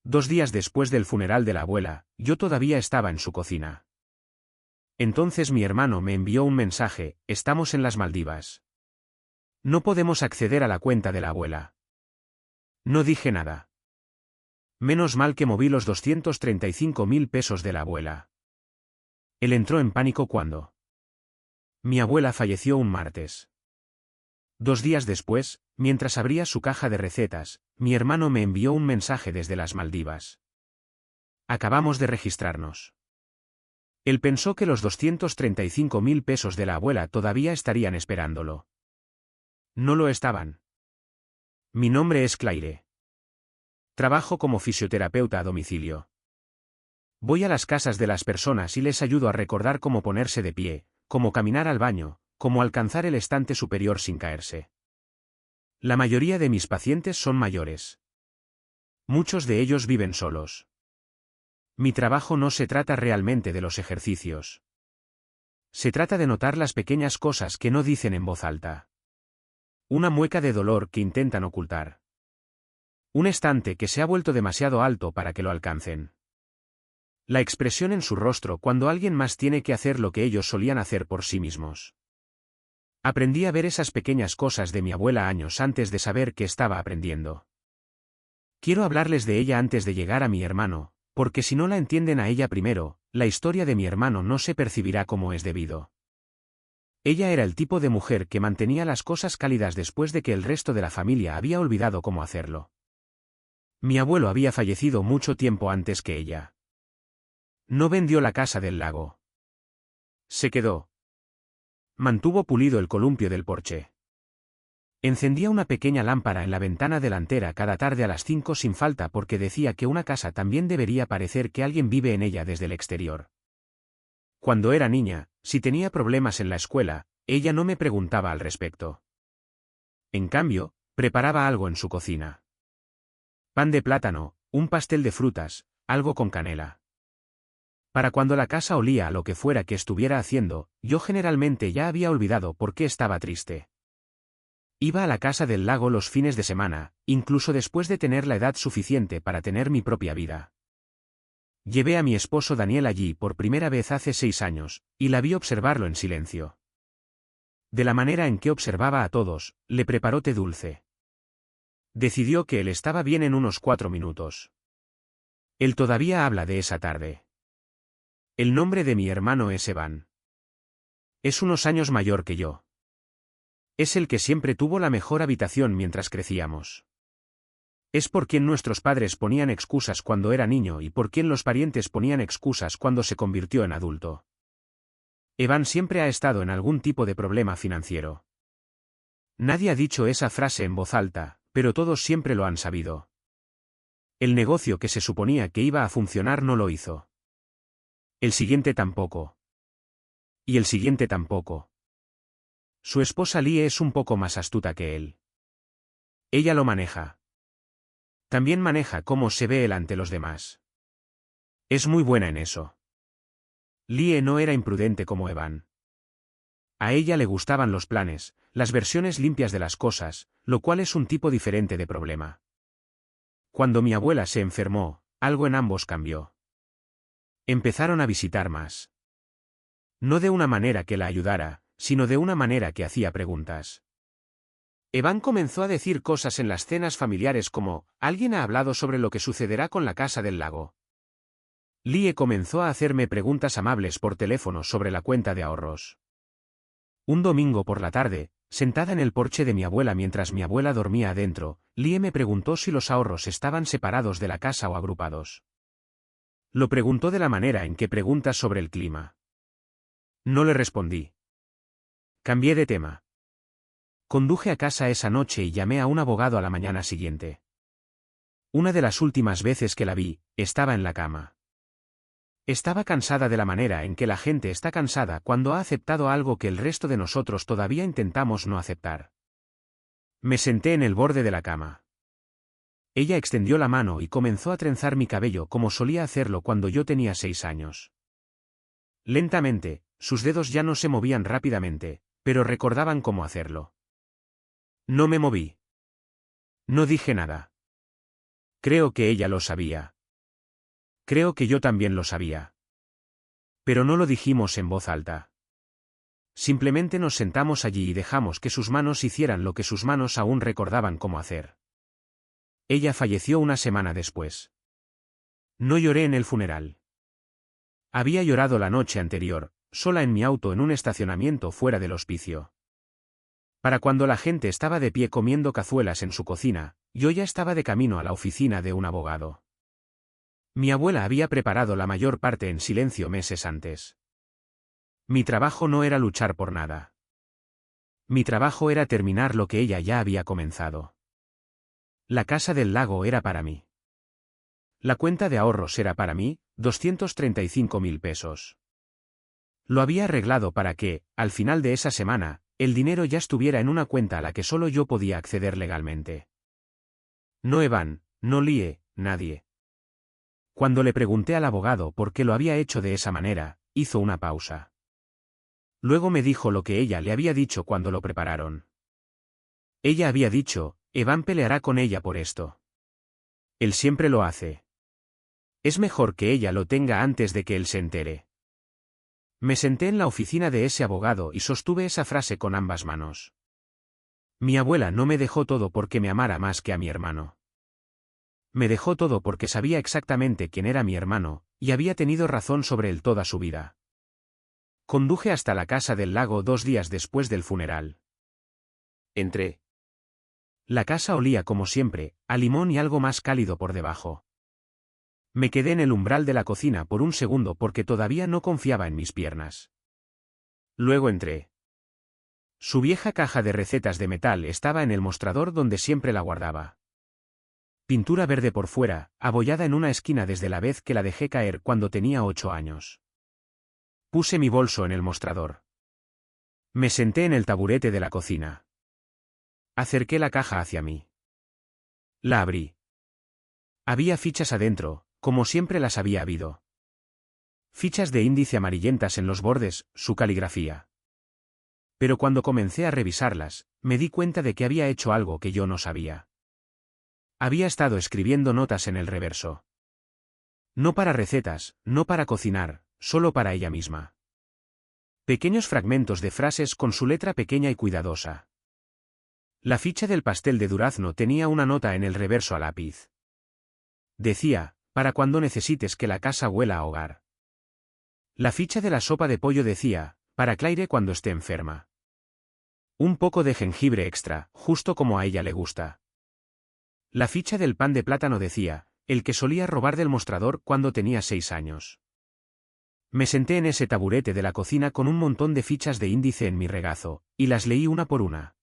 2 días después del funeral de la abuela, yo todavía estaba en su cocina. Entonces mi hermano me envió un mensaje: estamos en las Maldivas. No podemos acceder a la cuenta de la abuela. No dije nada. Menos mal que moví los 235.000 pesos de la abuela. Él entró en pánico cuando mi abuela falleció un martes. 2 días después, mientras abría su caja de recetas, mi hermano me envió un mensaje desde las Maldivas. Acabamos de registrarnos. Él pensó que los 235.000 pesos de la abuela todavía estarían esperándolo. No lo estaban. Mi nombre es Claire. Trabajo como fisioterapeuta a domicilio. Voy a las casas de las personas y les ayudo a recordar cómo ponerse de pie, cómo caminar al baño, cómo alcanzar el estante superior sin caerse. La mayoría de mis pacientes son mayores. Muchos de ellos viven solos. Mi trabajo no se trata realmente de los ejercicios. Se trata de notar las pequeñas cosas que no dicen en voz alta. Una mueca de dolor que intentan ocultar. Un estante que se ha vuelto demasiado alto para que lo alcancen. La expresión en su rostro cuando alguien más tiene que hacer lo que ellos solían hacer por sí mismos. Aprendí a ver esas pequeñas cosas de mi abuela años antes de saber que estaba aprendiendo. Quiero hablarles de ella antes de llegar a mi hermano, porque si no la entienden a ella primero, la historia de mi hermano no se percibirá como es debido. Ella era el tipo de mujer que mantenía las cosas cálidas después de que el resto de la familia había olvidado cómo hacerlo. Mi abuelo había fallecido mucho tiempo antes que ella. No vendió la casa del lago. Se quedó. Mantuvo pulido el columpio del porche. Encendía una pequeña lámpara en la ventana delantera cada tarde a las 5 sin falta porque decía que una casa también debería parecer que alguien vive en ella desde el exterior. Cuando era niña, si tenía problemas en la escuela, ella no me preguntaba al respecto. En cambio, preparaba algo en su cocina. Pan de plátano, un pastel de frutas, algo con canela. Para cuando la casa olía a lo que fuera que estuviera haciendo, yo generalmente ya había olvidado por qué estaba triste. Iba a la casa del lago los fines de semana, incluso después de tener la edad suficiente para tener mi propia vida. Llevé a mi esposo Daniel allí por primera vez hace 6 años, y la vi observarlo en silencio. De la manera en que observaba a todos, le preparó té dulce. Decidió que él estaba bien en unos 4 minutos. Él todavía habla de esa tarde. El nombre de mi hermano es Evan. Es unos años mayor que yo. Es el que siempre tuvo la mejor habitación mientras crecíamos. Es por quien nuestros padres ponían excusas cuando era niño y por quien los parientes ponían excusas cuando se convirtió en adulto. Evan siempre ha estado en algún tipo de problema financiero. Nadie ha dicho esa frase en voz alta, pero todos siempre lo han sabido. El negocio que se suponía que iba a funcionar no lo hizo. El siguiente tampoco. Y el siguiente tampoco. Su esposa Lee es un poco más astuta que él. Ella lo maneja. También maneja cómo se ve él ante los demás. Es muy buena en eso. Lee no era imprudente como Evan. A ella le gustaban los planes, las versiones limpias de las cosas, lo cual es un tipo diferente de problema. Cuando mi abuela se enfermó, algo en ambos cambió. Empezaron a visitar más. No de una manera que la ayudara, sino de una manera que hacía preguntas. Evan comenzó a decir cosas en las cenas familiares como: ¿alguien ha hablado sobre lo que sucederá con la casa del lago? Lee comenzó a hacerme preguntas amables por teléfono sobre la cuenta de ahorros. Un domingo por la tarde, sentada en el porche de mi abuela mientras mi abuela dormía adentro, Lee me preguntó si los ahorros estaban separados de la casa o agrupados. Lo preguntó de la manera en que preguntas sobre el clima. No le respondí. Cambié de tema. Conduje a casa esa noche y llamé a un abogado a la mañana siguiente. Una de las últimas veces que la vi, estaba en la cama. Estaba cansada de la manera en que la gente está cansada cuando ha aceptado algo que el resto de nosotros todavía intentamos no aceptar. Me senté en el borde de la cama. Ella extendió la mano y comenzó a trenzar mi cabello como solía hacerlo cuando yo tenía 6 años. Lentamente, sus dedos ya no se movían rápidamente, pero recordaban cómo hacerlo. No me moví. No dije nada. Creo que ella lo sabía. Creo que yo también lo sabía. Pero no lo dijimos en voz alta. Simplemente nos sentamos allí y dejamos que sus manos hicieran lo que sus manos aún recordaban cómo hacer. Ella falleció una semana después. No lloré en el funeral. Había llorado la noche anterior, sola en mi auto en un estacionamiento fuera del hospicio. Para cuando la gente estaba de pie comiendo cazuelas en su cocina, yo ya estaba de camino a la oficina de un abogado. Mi abuela había preparado la mayor parte en silencio meses antes. Mi trabajo no era luchar por nada. Mi trabajo era terminar lo que ella ya había comenzado. La casa del lago era para mí. La cuenta de ahorros era para mí, 235.000 pesos. Lo había arreglado para que, al final de esa semana, el dinero ya estuviera en una cuenta a la que solo yo podía acceder legalmente. No Evan, no Lie, nadie. Cuando le pregunté al abogado por qué lo había hecho de esa manera, hizo una pausa. Luego me dijo lo que ella le había dicho cuando lo prepararon. Ella había dicho, Evan peleará con ella por esto. Él siempre lo hace. Es mejor que ella lo tenga antes de que él se entere. Me senté en la oficina de ese abogado y sostuve esa frase con ambas manos. Mi abuela no me dejó todo porque me amara más que a mi hermano. Me dejó todo porque sabía exactamente quién era mi hermano, y había tenido razón sobre él toda su vida. Conduje hasta la casa del lago 2 días después del funeral. Entré. La casa olía como siempre, a limón y algo más cálido por debajo. Me quedé en el umbral de la cocina por un segundo porque todavía no confiaba en mis piernas. Luego entré. Su vieja caja de recetas de metal estaba en el mostrador donde siempre la guardaba. Pintura verde por fuera, abollada en una esquina desde la vez que la dejé caer cuando tenía 8 años. Puse mi bolso en el mostrador. Me senté en el taburete de la cocina. Acerqué la caja hacia mí. La abrí. Había fichas adentro, como siempre las había habido. Fichas de índice amarillentas en los bordes, su caligrafía. Pero cuando comencé a revisarlas, me di cuenta de que había hecho algo que yo no sabía. Había estado escribiendo notas en el reverso. No para recetas, no para cocinar, solo para ella misma. Pequeños fragmentos de frases con su letra pequeña y cuidadosa. La ficha del pastel de durazno tenía una nota en el reverso a lápiz. Decía, para cuando necesites que la casa huela a hogar. La ficha de la sopa de pollo decía, para Claire cuando esté enferma. Un poco de jengibre extra, justo como a ella le gusta. La ficha del pan de plátano decía, el que solía robar del mostrador cuando tenía 6 años. Me senté en ese taburete de la cocina con un montón de fichas de índice en mi regazo, y las leí una por una.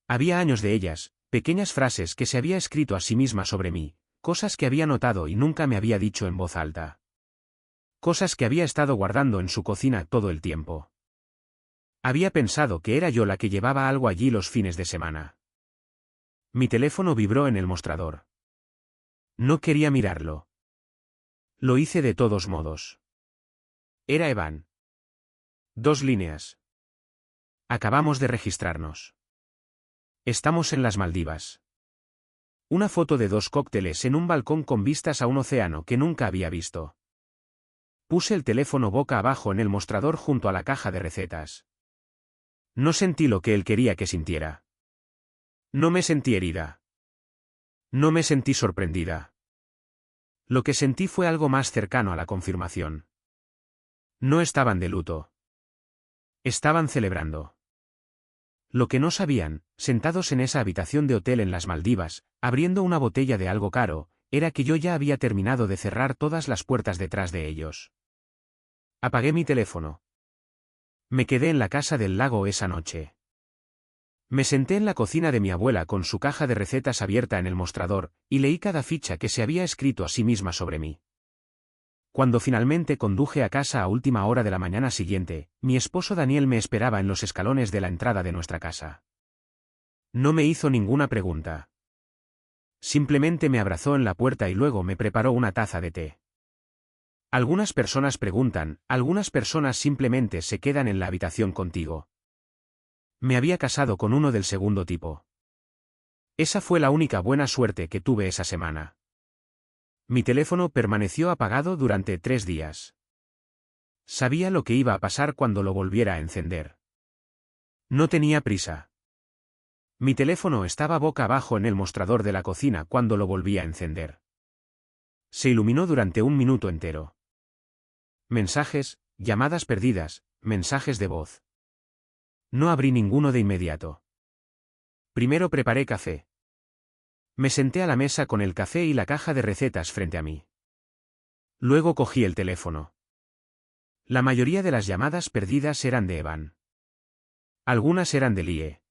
Había años de ellas, pequeñas frases que se había escrito a sí misma sobre mí, cosas que había notado y nunca me había dicho en voz alta. Cosas que había estado guardando en su cocina todo el tiempo. Había pensado que era yo la que llevaba algo allí los fines de semana. Mi teléfono vibró en el mostrador. No quería mirarlo. Lo hice de todos modos. Era Evan. 2 líneas. Acabamos de registrarnos. Estamos en las Maldivas. Una foto de 2 cócteles en un balcón con vistas a un océano que nunca había visto. Puse el teléfono boca abajo en el mostrador junto a la caja de recetas. No sentí lo que él quería que sintiera. No me sentí herida. No me sentí sorprendida. Lo que sentí fue algo más cercano a la confirmación. No estaban de luto. Estaban celebrando. Lo que no sabían, sentados en esa habitación de hotel en las Maldivas, abriendo una botella de algo caro, era que yo ya había terminado de cerrar todas las puertas detrás de ellos. Apagué mi teléfono. Me quedé en la casa del lago esa noche. Me senté en la cocina de mi abuela con su caja de recetas abierta en el mostrador, y leí cada ficha que se había escrito a sí misma sobre mí. Cuando finalmente conduje a casa a última hora de la mañana siguiente, mi esposo Daniel me esperaba en los escalones de la entrada de nuestra casa. No me hizo ninguna pregunta. Simplemente me abrazó en la puerta y luego me preparó una taza de té. Algunas personas preguntan, algunas personas simplemente se quedan en la habitación contigo. Me había casado con uno del segundo tipo. Esa fue la única buena suerte que tuve esa semana. Mi teléfono permaneció apagado durante 3 días. Sabía lo que iba a pasar cuando lo volviera a encender. No tenía prisa. Mi teléfono estaba boca abajo en el mostrador de la cocina cuando lo volví a encender. Se iluminó durante 1 minuto entero. Mensajes, llamadas perdidas, mensajes de voz. No abrí ninguno de inmediato. Primero preparé café. Me senté a la mesa con el café y la caja de recetas frente a mí. Luego cogí el teléfono. La mayoría de las llamadas perdidas eran de Evan. Algunas eran de Lie.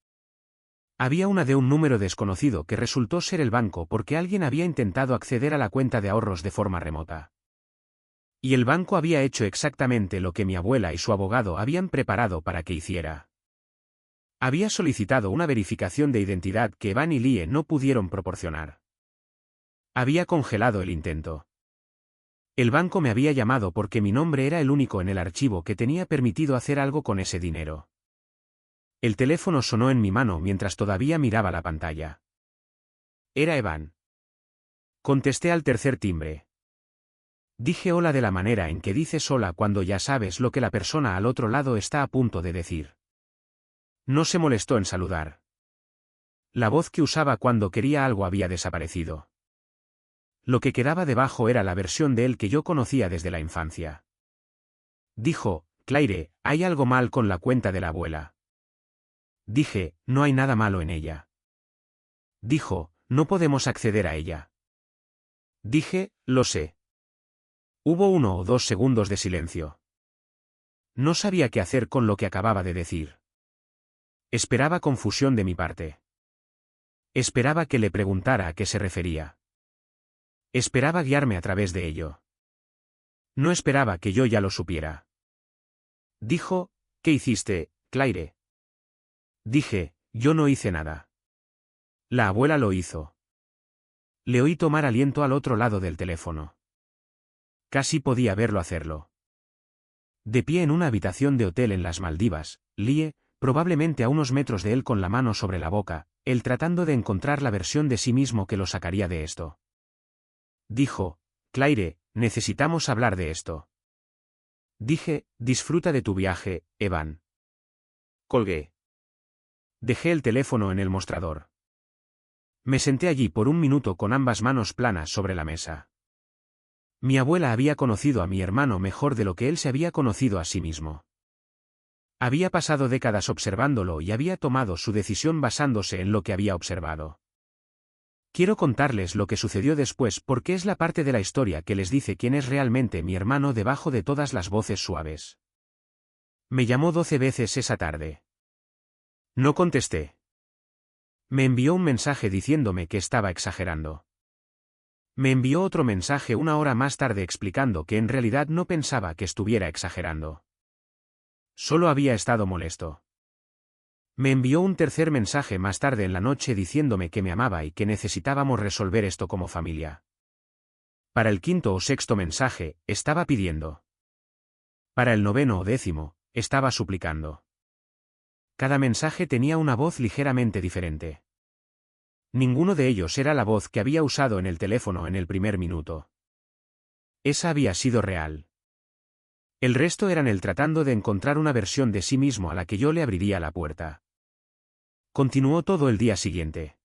Había una de un número desconocido que resultó ser el banco porque alguien había intentado acceder a la cuenta de ahorros de forma remota. Y el banco había hecho exactamente lo que mi abuela y su abogado habían preparado para que hiciera. Había solicitado una verificación de identidad que Evan y Lie no pudieron proporcionar. Había congelado el intento. El banco me había llamado porque mi nombre era el único en el archivo que tenía permitido hacer algo con ese dinero. El teléfono sonó en mi mano mientras todavía miraba la pantalla. Era Evan. Contesté al tercer timbre. Dije hola de la manera en que dices hola cuando ya sabes lo que la persona al otro lado está a punto de decir. No se molestó en saludar. La voz que usaba cuando quería algo había desaparecido. Lo que quedaba debajo era la versión de él que yo conocía desde la infancia. Dijo, Claire, hay algo mal con la cuenta de la abuela. Dije, no hay nada malo en ella. Dijo, no podemos acceder a ella. Dije, lo sé. Hubo 1 o 2 segundos de silencio. No sabía qué hacer con lo que acababa de decir. Esperaba confusión de mi parte. Esperaba que le preguntara a qué se refería. Esperaba guiarme a través de ello. No esperaba que yo ya lo supiera. Dijo, ¿qué hiciste, Claire? Dije, yo no hice nada. La abuela lo hizo. Le oí tomar aliento al otro lado del teléfono. Casi podía verlo hacerlo. De pie en una habitación de hotel en las Maldivas, Lie, probablemente a unos metros de él con la mano sobre la boca, él tratando de encontrar la versión de sí mismo que lo sacaría de esto. Dijo, Claire, necesitamos hablar de esto. Dije, disfruta de tu viaje, Evan. Colgué. Dejé el teléfono en el mostrador. Me senté allí por 1 minuto con ambas manos planas sobre la mesa. Mi abuela había conocido a mi hermano mejor de lo que él se había conocido a sí mismo. Había pasado décadas observándolo y había tomado su decisión basándose en lo que había observado. Quiero contarles lo que sucedió después porque es la parte de la historia que les dice quién es realmente mi hermano debajo de todas las voces suaves. Me llamó 12 veces esa tarde. No contesté. Me envió un mensaje diciéndome que estaba exagerando. Me envió otro mensaje 1 hora más tarde explicando que en realidad no pensaba que estuviera exagerando. Solo había estado molesto. Me envió un tercer mensaje más tarde en la noche diciéndome que me amaba y que necesitábamos resolver esto como familia. Para el 5.º o 6.º mensaje, estaba pidiendo. Para el 9.º o 10.º, estaba suplicando. Cada mensaje tenía una voz ligeramente diferente. Ninguno de ellos era la voz que había usado en el teléfono en el primer minuto. Esa había sido real. El resto eran él tratando de encontrar una versión de sí mismo a la que yo le abriría la puerta. Continuó todo el día siguiente.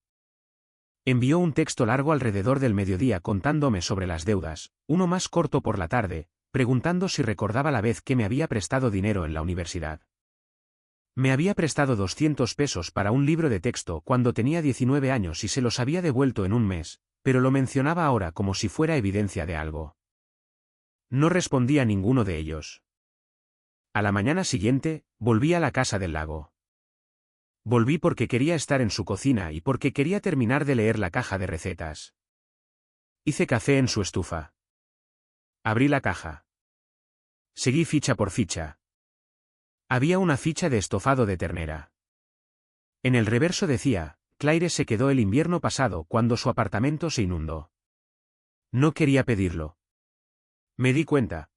Envió un texto largo alrededor del mediodía contándome sobre las deudas, uno más corto por la tarde, preguntando si recordaba la vez que me había prestado dinero en la universidad. Me había prestado 200 pesos para un libro de texto cuando tenía 19 años y se los había devuelto en un mes, pero lo mencionaba ahora como si fuera evidencia de algo. No respondí a ninguno de ellos. A la mañana siguiente, volví a la casa del lago. Volví porque quería estar en su cocina y porque quería terminar de leer la caja de recetas. Hice café en su estufa. Abrí la caja. Seguí ficha por ficha. Había una ficha de estofado de ternera. En el reverso decía, Claire se quedó el invierno pasado cuando su apartamento se inundó. No quería pedirlo. Me di cuenta.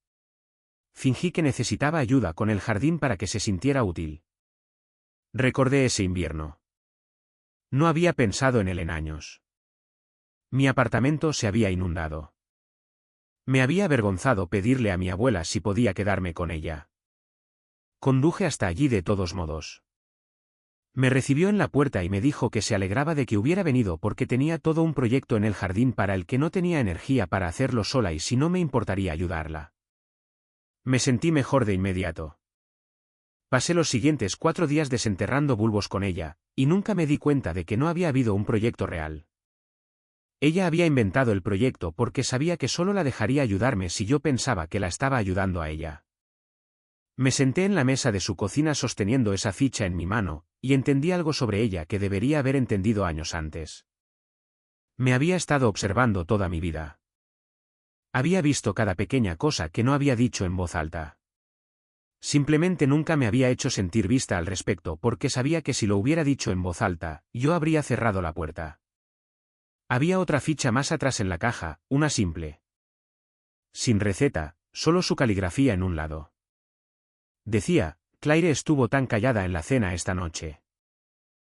Fingí que necesitaba ayuda con el jardín para que se sintiera útil. Recordé ese invierno. No había pensado en él en años. Mi apartamento se había inundado. Me había avergonzado pedirle a mi abuela si podía quedarme con ella. Conduje hasta allí de todos modos. Me recibió en la puerta y me dijo que se alegraba de que hubiera venido porque tenía todo un proyecto en el jardín para el que no tenía energía para hacerlo sola y si no me importaría ayudarla. Me sentí mejor de inmediato. Pasé los siguientes 4 días desenterrando bulbos con ella, y nunca me di cuenta de que no había habido un proyecto real. Ella había inventado el proyecto porque sabía que solo la dejaría ayudarme si yo pensaba que la estaba ayudando a ella. Me senté en la mesa de su cocina sosteniendo esa ficha en mi mano, y entendí algo sobre ella que debería haber entendido años antes. Me había estado observando toda mi vida. Había visto cada pequeña cosa que no había dicho en voz alta. Simplemente nunca me había hecho sentir vista al respecto porque sabía que si lo hubiera dicho en voz alta, yo habría cerrado la puerta. Había otra ficha más atrás en la caja, una simple. Sin receta, solo su caligrafía en un lado. Decía, Claire estuvo tan callada en la cena esta noche.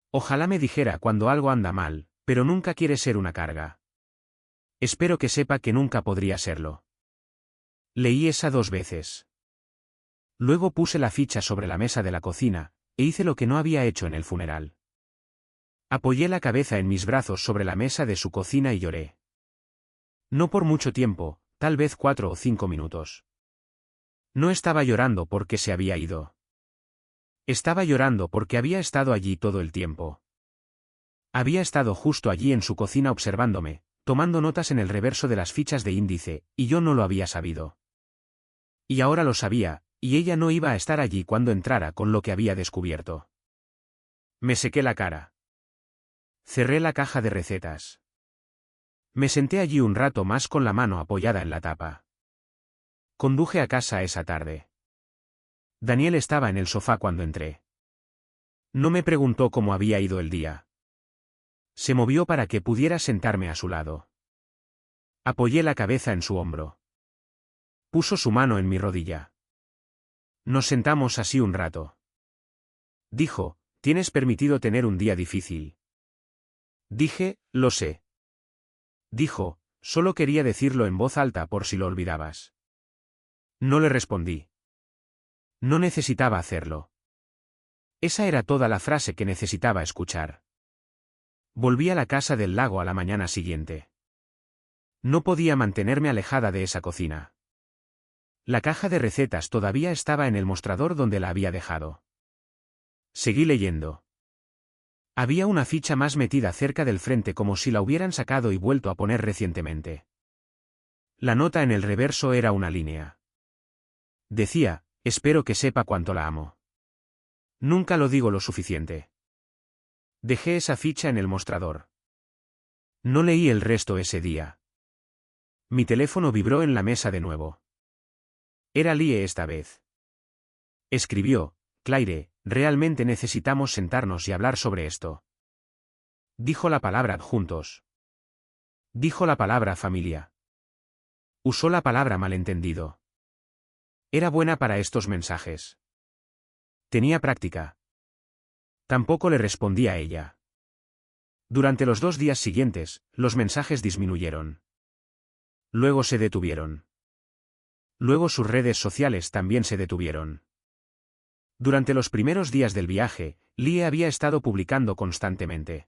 Ojalá me dijera cuando algo anda mal, pero nunca quiere ser una carga. Espero que sepa que nunca podría serlo. Leí esa 2 veces. Luego puse la ficha sobre la mesa de la cocina, e hice lo que no había hecho en el funeral. Apoyé la cabeza en mis brazos sobre la mesa de su cocina y lloré. No por mucho tiempo, tal vez 4 o 5 minutos. No estaba llorando porque se había ido. Estaba llorando porque había estado allí todo el tiempo. Había estado justo allí en su cocina observándome, tomando notas en el reverso de las fichas de índice, y yo no lo había sabido. Y ahora lo sabía, y ella no iba a estar allí cuando entrara con lo que había descubierto. Me sequé la cara. Cerré la caja de recetas. Me senté allí un rato más con la mano apoyada en la tapa. Conduje a casa esa tarde. Daniel estaba en el sofá cuando entré. No me preguntó cómo había ido el día. Se movió para que pudiera sentarme a su lado. Apoyé la cabeza en su hombro. Puso su mano en mi rodilla. Nos sentamos así un rato. Dijo, tienes permitido tener un día difícil. Dije, lo sé. Dijo, solo quería decirlo en voz alta por si lo olvidabas. No le respondí. No necesitaba hacerlo. Esa era toda la frase que necesitaba escuchar. Volví a la casa del lago a la mañana siguiente. No podía mantenerme alejada de esa cocina. La caja de recetas todavía estaba en el mostrador donde la había dejado. Seguí leyendo. Había una ficha más metida cerca del frente como si la hubieran sacado y vuelto a poner recientemente. La nota en el reverso era una línea. Decía, espero que sepa cuánto la amo. Nunca lo digo lo suficiente. Dejé esa ficha en el mostrador. No leí el resto ese día. Mi teléfono vibró en la mesa de nuevo. Era Lie esta vez. Escribió, Claire, realmente necesitamos sentarnos y hablar sobre esto. Dijo la palabra adjuntos. Dijo la palabra familia. Usó la palabra malentendido. Era buena para estos mensajes. Tenía práctica. Tampoco le respondí a ella. Durante los 2 días siguientes, los mensajes disminuyeron. Luego se detuvieron. Luego sus redes sociales también se detuvieron. Durante los primeros días del viaje, Lie había estado publicando constantemente.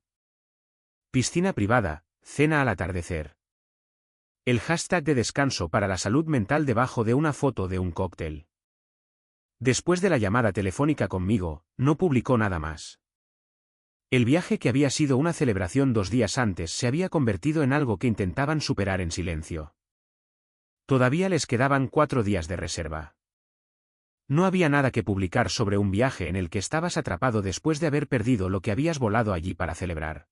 Piscina privada, cena al atardecer. El hashtag de descanso para la salud mental debajo de una foto de un cóctel. Después de la llamada telefónica conmigo, no publicó nada más. El viaje que había sido una celebración 2 días antes se había convertido en algo que intentaban superar en silencio. Todavía les quedaban 4 días de reserva. No había nada que publicar sobre un viaje en el que estabas atrapado después de haber perdido lo que habías volado allí para celebrar.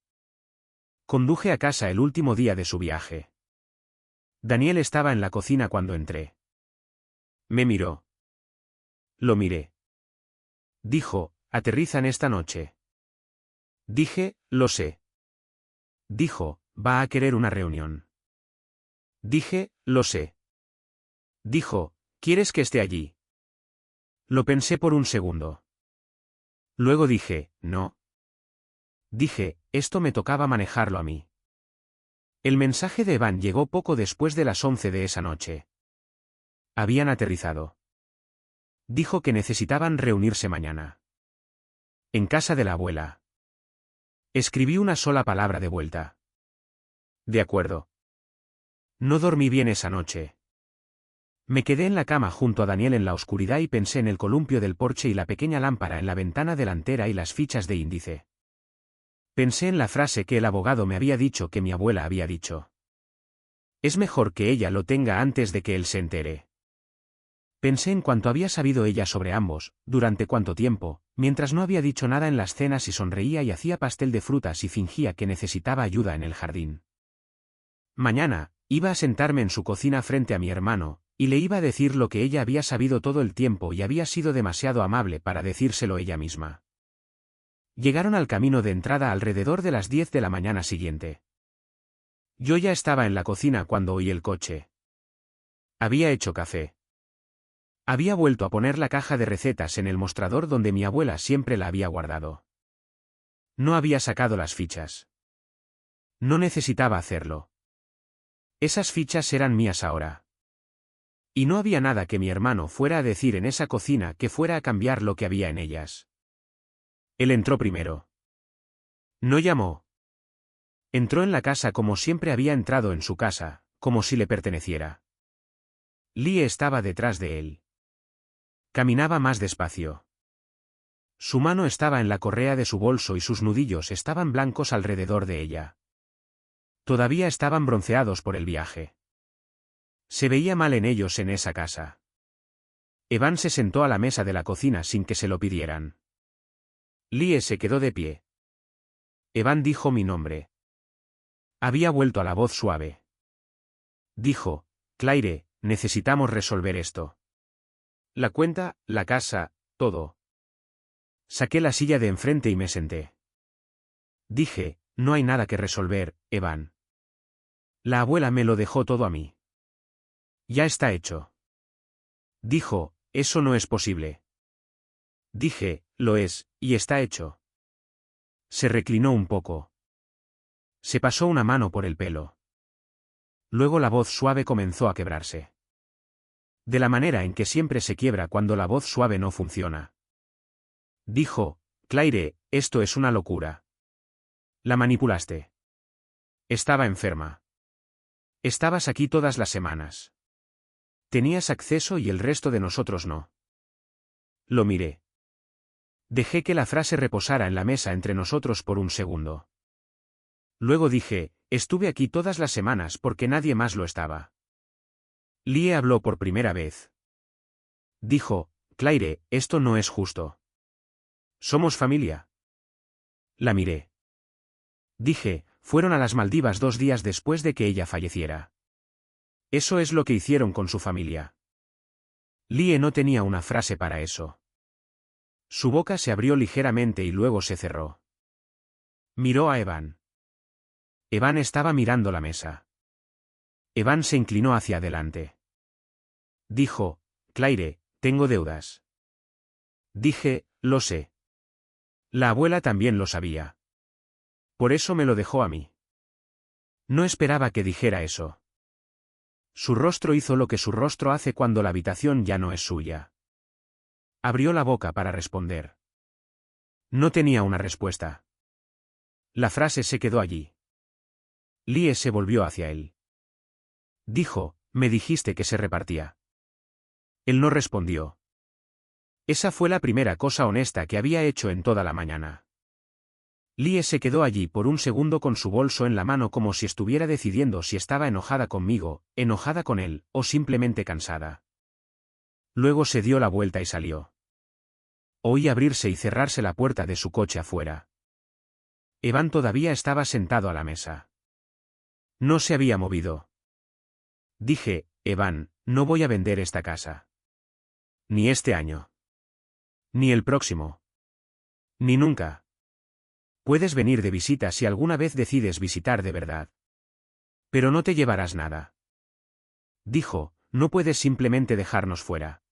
Conduje a casa el último día de su viaje. Daniel estaba en la cocina cuando entré. Me miró. Lo miré. Dijo, aterrizan esta noche. Dije, lo sé. Dijo, va a querer una reunión. Dije, lo sé. Dijo, ¿quieres que esté allí? Lo pensé por un segundo. Luego dije, no. Dije, esto me tocaba manejarlo a mí. El mensaje de Evan llegó poco después de las 11 de esa noche. Habían aterrizado. Dijo que necesitaban reunirse mañana. En casa de la abuela. Escribí una sola palabra de vuelta. De acuerdo. No dormí bien esa noche. Me quedé en la cama junto a Daniel en la oscuridad y pensé en el columpio del porche y la pequeña lámpara en la ventana delantera y las fichas de índice. Pensé en la frase que el abogado me había dicho que mi abuela había dicho. Es mejor que ella lo tenga antes de que él se entere. Pensé en cuánto había sabido ella sobre ambos, durante cuánto tiempo, mientras no había dicho nada en las cenas y sonreía y hacía pastel de frutas y fingía que necesitaba ayuda en el jardín. Mañana, iba a sentarme en su cocina frente a mi hermano, y le iba a decir lo que ella había sabido todo el tiempo y había sido demasiado amable para decírselo ella misma. Llegaron al camino de entrada alrededor de las 10 de la mañana siguiente. Yo ya estaba en la cocina cuando oí el coche. Había hecho café. Había vuelto a poner la caja de recetas en el mostrador donde mi abuela siempre la había guardado. No había sacado las fichas. No necesitaba hacerlo. Esas fichas eran mías ahora. Y no había nada que mi hermano fuera a decir en esa cocina que fuera a cambiar lo que había en ellas. Él entró primero. No llamó. Entró en la casa como siempre había entrado en su casa, como si le perteneciera. Lee estaba detrás de él. Caminaba más despacio. Su mano estaba en la correa de su bolso y sus nudillos estaban blancos alrededor de ella. Todavía estaban bronceados por el viaje. Se veía mal en ellos en esa casa. Evan se sentó a la mesa de la cocina sin que se lo pidieran. Lee se quedó de pie. Evan dijo mi nombre. Había vuelto a la voz suave. Dijo, Claire, necesitamos resolver esto. La cuenta, la casa, todo. Saqué la silla de enfrente y me senté. Dije, no hay nada que resolver, Evan. La abuela me lo dejó todo a mí. Ya está hecho. Dijo, eso no es posible. Dije, lo es, y está hecho. Se reclinó un poco. Se pasó una mano por el pelo. Luego la voz suave comenzó a quebrarse. De la manera en que siempre se quiebra cuando la voz suave no funciona. Dijo, Claire, esto es una locura. La manipulaste. Estaba enferma. Estabas aquí todas las semanas. Tenías acceso y el resto de nosotros no. Lo miré. Dejé que la frase reposara en la mesa entre nosotros por un segundo. Luego dije, estuve aquí todas las semanas porque nadie más lo estaba. Lee habló por primera vez. Dijo, Claire, esto no es justo. Somos familia. La miré. Dije, fueron a las Maldivas 2 días después de que ella falleciera. Eso es lo que hicieron con su familia. Lee no tenía una frase para eso. Su boca se abrió ligeramente y luego se cerró. Miró a Evan. Evan estaba mirando la mesa. Evan se inclinó hacia adelante. Dijo, Claire, tengo deudas. Dije, lo sé. La abuela también lo sabía. Por eso me lo dejó a mí. No esperaba que dijera eso. Su rostro hizo lo que su rostro hace cuando la habitación ya no es suya. Abrió la boca para responder. No tenía una respuesta. La frase se quedó allí. Lee se volvió hacia él. Dijo, me dijiste que se repartía. Él no respondió. Esa fue la primera cosa honesta que había hecho en toda la mañana. Lee se quedó allí por un segundo con su bolso en la mano como si estuviera decidiendo si estaba enojada conmigo, enojada con él, o simplemente cansada. Luego se dio la vuelta y salió. Oí abrirse y cerrarse la puerta de su coche afuera. Evan todavía estaba sentado a la mesa. No se había movido. Dije, Evan, no voy a vender esta casa. Ni este año. Ni el próximo. Ni nunca. Puedes venir de visita si alguna vez decides visitar de verdad. Pero no te llevarás nada. Dijo, no puedes simplemente dejarnos fuera.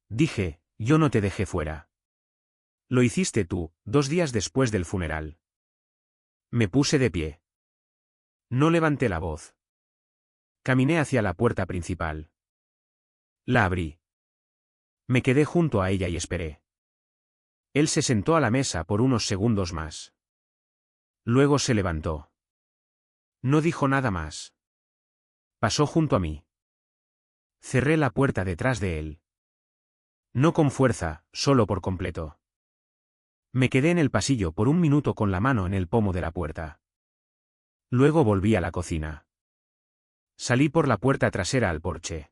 Dije, yo no te dejé fuera. Lo hiciste tú, 2 días después del funeral. Me puse de pie. No levanté la voz. Caminé hacia la puerta principal. La abrí. Me quedé junto a ella y esperé. Él se sentó a la mesa por unos segundos más. Luego se levantó. No dijo nada más. Pasó junto a mí. Cerré la puerta detrás de él. No con fuerza, solo por completo. Me quedé en el pasillo por un minuto con la mano en el pomo de la puerta. Luego volví a la cocina. Salí por la puerta trasera al porche.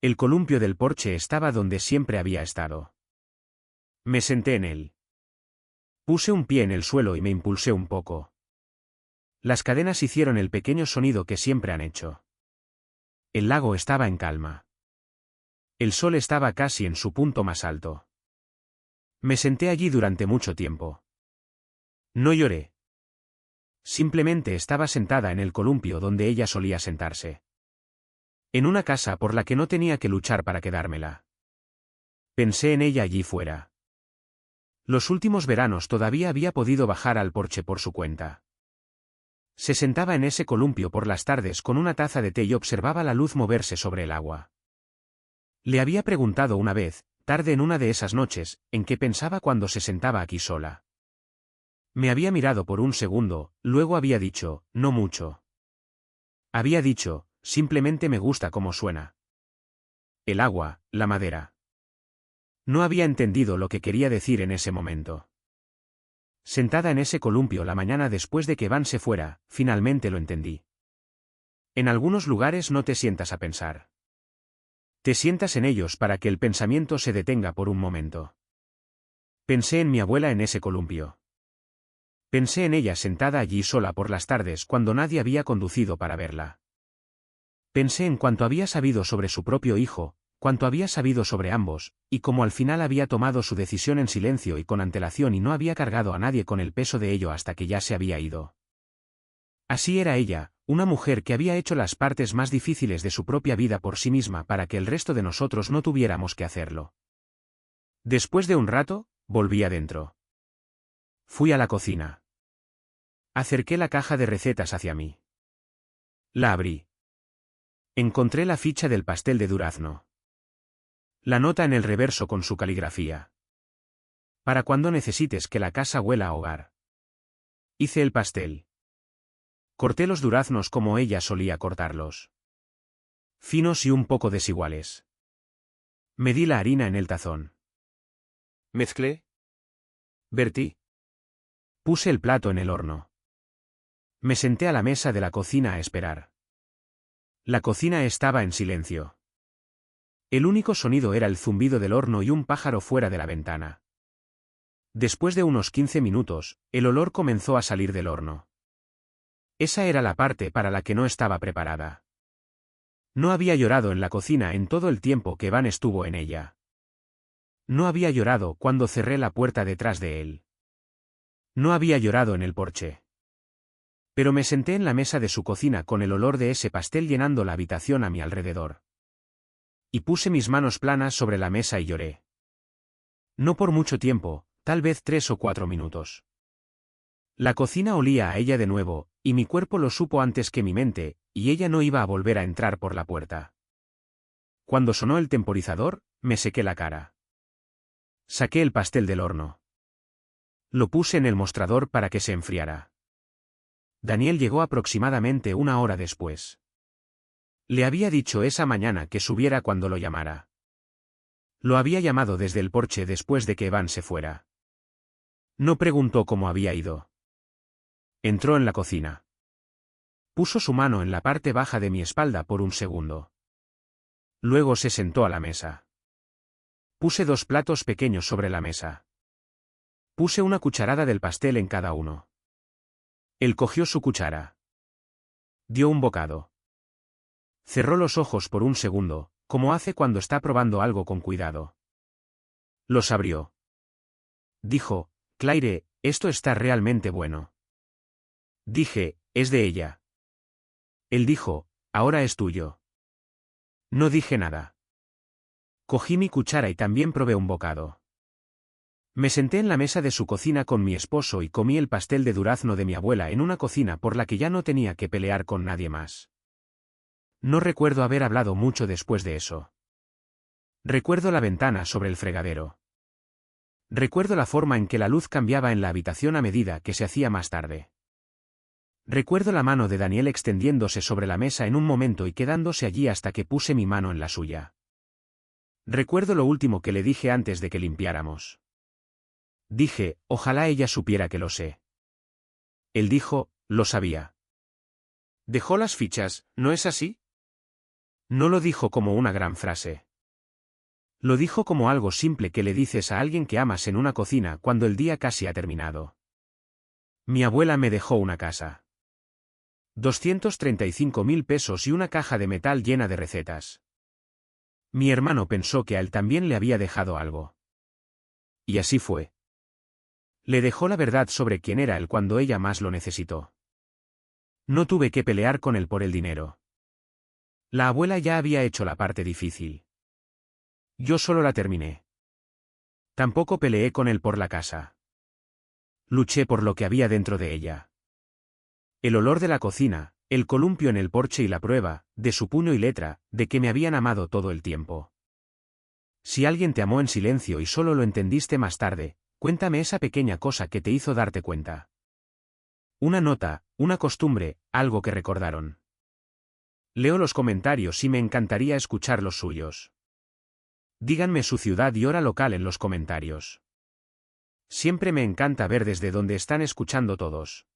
El columpio del porche estaba donde siempre había estado. Me senté en él. Puse un pie en el suelo y me impulsé un poco. Las cadenas hicieron el pequeño sonido que siempre han hecho. El lago estaba en calma. El sol estaba casi en su punto más alto. Me senté allí durante mucho tiempo. No lloré. Simplemente estaba sentada en el columpio donde ella solía sentarse. En una casa por la que no tenía que luchar para quedármela. Pensé en ella allí fuera. Los últimos veranos todavía había podido bajar al porche por su cuenta. Se sentaba en ese columpio por las tardes con una taza de té y observaba la luz moverse sobre el agua. Le había preguntado una vez, tarde en una de esas noches, en qué pensaba cuando se sentaba aquí sola. Me había mirado por un segundo, luego había dicho, no mucho. Había dicho, simplemente me gusta cómo suena. El agua, la madera. No había entendido lo que quería decir en ese momento. Sentada en ese columpio la mañana después de que Van se fuera, finalmente lo entendí. En algunos lugares no te sientas a pensar. Te sientas en ellos para que el pensamiento se detenga por un momento. Pensé en mi abuela en ese columpio. Pensé en ella sentada allí sola por las tardes cuando nadie había conducido para verla. Pensé en cuánto había sabido sobre su propio hijo, cuánto había sabido sobre ambos, y cómo al final había tomado su decisión en silencio y con antelación y no había cargado a nadie con el peso de ello hasta que ya se había ido. Así era ella, una mujer que había hecho las partes más difíciles de su propia vida por sí misma para que el resto de nosotros no tuviéramos que hacerlo. Después de un rato, volví adentro. Fui a la cocina. Acerqué la caja de recetas hacia mí. La abrí. Encontré la ficha del pastel de durazno. La nota en el reverso con su caligrafía. Para cuando necesites que la casa huela a hogar. Hice el pastel. Corté los duraznos como ella solía cortarlos. Finos y un poco desiguales. Medí la harina en el tazón. Mezclé. Vertí. Puse el plato en el horno. Me senté a la mesa de la cocina a esperar. La cocina estaba en silencio. El único sonido era el zumbido del horno y un pájaro fuera de la ventana. Después de unos 15 minutos, el olor comenzó a salir del horno. Esa era la parte para la que no estaba preparada. No había llorado en la cocina en todo el tiempo que Van estuvo en ella. No había llorado cuando cerré la puerta detrás de él. No había llorado en el porche. Pero me senté en la mesa de su cocina con el olor de ese pastel llenando la habitación a mi alrededor. Y puse mis manos planas sobre la mesa y lloré. No por mucho tiempo, tal vez 3 o 4 minutos. La cocina olía a ella de nuevo, y mi cuerpo lo supo antes que mi mente, y ella no iba a volver a entrar por la puerta. Cuando sonó el temporizador, me sequé la cara. Saqué el pastel del horno. Lo puse en el mostrador para que se enfriara. Daniel llegó aproximadamente 1 hora después. Le había dicho esa mañana que subiera cuando lo llamara. Lo había llamado desde el porche después de que Van se fuera. No preguntó cómo había ido. Entró en la cocina. Puso su mano en la parte baja de mi espalda por un segundo. Luego se sentó a la mesa. Puse 2 platos pequeños sobre la mesa. Puse una cucharada del pastel en cada uno. Él cogió su cuchara. Dio un bocado. Cerró los ojos por un segundo, como hace cuando está probando algo con cuidado. Los abrió. Dijo, Claire, esto está realmente bueno. Dije, es de ella. Él dijo, ahora es tuyo. No dije nada. Cogí mi cuchara y también probé un bocado. Me senté en la mesa de su cocina con mi esposo y comí el pastel de durazno de mi abuela en una cocina por la que ya no tenía que pelear con nadie más. No recuerdo haber hablado mucho después de eso. Recuerdo la ventana sobre el fregadero. Recuerdo la forma en que la luz cambiaba en la habitación a medida que se hacía más tarde. Recuerdo la mano de Daniel extendiéndose sobre la mesa en un momento y quedándose allí hasta que puse mi mano en la suya. Recuerdo lo último que le dije antes de que limpiáramos. Dije, ojalá ella supiera que lo sé. Él dijo, lo sabía. Dejó las fichas, ¿no es así? No lo dijo como una gran frase. Lo dijo como algo simple que le dices a alguien que amas en una cocina cuando el día casi ha terminado. Mi abuela me dejó una casa. 235.000 pesos y una caja de metal llena de recetas. Mi hermano pensó que a él también le había dejado algo. Y así fue. Le dejó la verdad sobre quién era él cuando ella más lo necesitó. No tuve que pelear con él por el dinero. La abuela ya había hecho la parte difícil. Yo solo la terminé. Tampoco peleé con él por la casa. Luché por lo que había dentro de ella. El olor de la cocina, el columpio en el porche y la prueba, de su puño y letra, de que me habían amado todo el tiempo. Si alguien te amó en silencio y solo lo entendiste más tarde, cuéntame esa pequeña cosa que te hizo darte cuenta. Una nota, una costumbre, algo que recordaron. Leo los comentarios y me encantaría escuchar los suyos. Díganme su ciudad y hora local en los comentarios. Siempre me encanta ver desde dónde están escuchando todos.